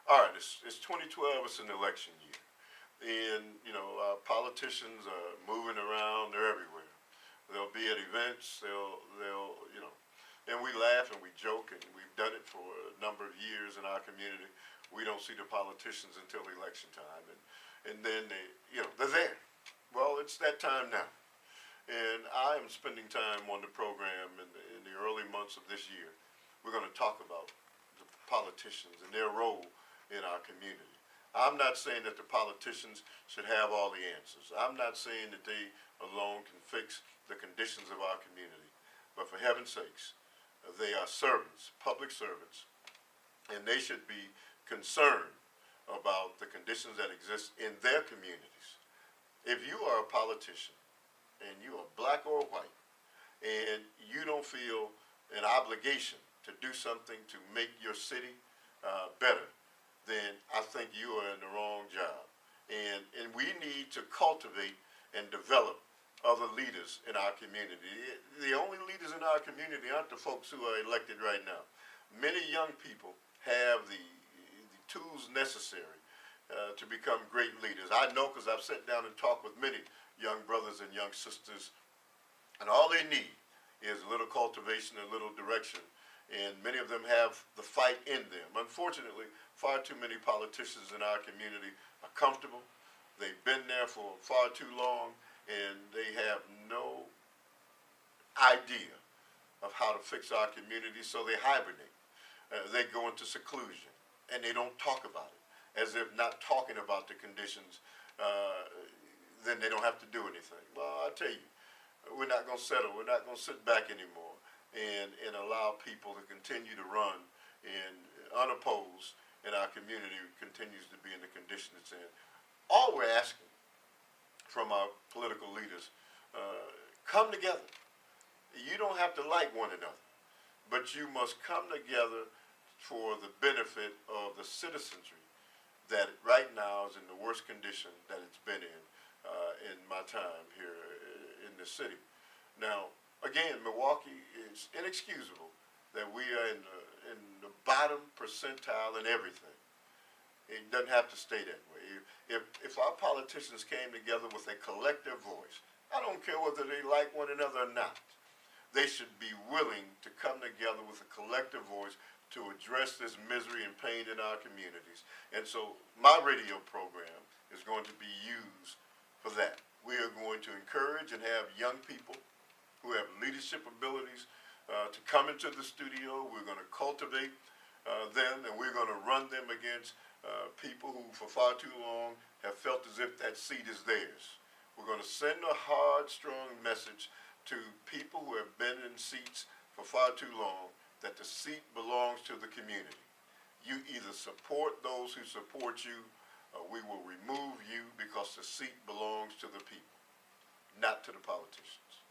All right, it's 2012. It's an election year, and politicians are moving around. They're everywhere. They'll be at events. They'll and we laugh and we joke, and we've done it for a number of years in our community. We don't see the politicians until election time, and then they're there. Well, it's that time now, and I am spending time on the program in the early months of this year. We're going to talk about the politicians and their role in our community. I'm not saying that the politicians should have all the answers. I'm not saying that they alone can fix the conditions of our community. But for heaven's sakes, they are servants, public servants, and they should be concerned about the conditions that exist in their communities. If you are a politician and you are black or white and you don't feel an obligation to do something to make your city better, then I think you are in the wrong job. And we need to cultivate and develop other leaders in our community. The only leaders in our community aren't the folks who are elected right now. Many young people have the tools necessary to become great leaders. I know because I've sat down and talked with many young brothers and young sisters, and all they need is a little cultivation, a little direction, and many of them have the fight in them. Unfortunately, far too many politicians in our community are comfortable. They've been there for far too long, and they have no idea of how to fix our community, so they hibernate. They go into seclusion, and they don't talk about it, as if not talking about the conditions, then they don't have to do anything. Well, I tell you, we're not going to settle. We're not going to sit back anymore and allow people to continue to run and unopposed, and our community continues to be in the condition it's in. All we're asking from our political leaders, come together. You don't have to like one another, but you must come together for the benefit of the citizenry that right now is in the worst condition that it's been in my time here in the city. Now, again, Milwaukee is inexcusable that we are in the bottom percentile in everything. It doesn't have to stay that way. If our politicians came together with a collective voice, I don't care whether they like one another or not, they should be willing to come together with a collective voice to address this misery and pain in our communities. And so my radio program is going to be used for that. We are going to encourage and have young people who have leadership abilities to come into the studio. We're going to cultivate them, and we're going to run them against people who for far too long have felt as if that seat is theirs. We're going to send a hard, strong message to people who have been in seats for far too long that the seat belongs to the community. You either support those who support you, or we will remove you, because the seat belongs to the people, not to the politicians.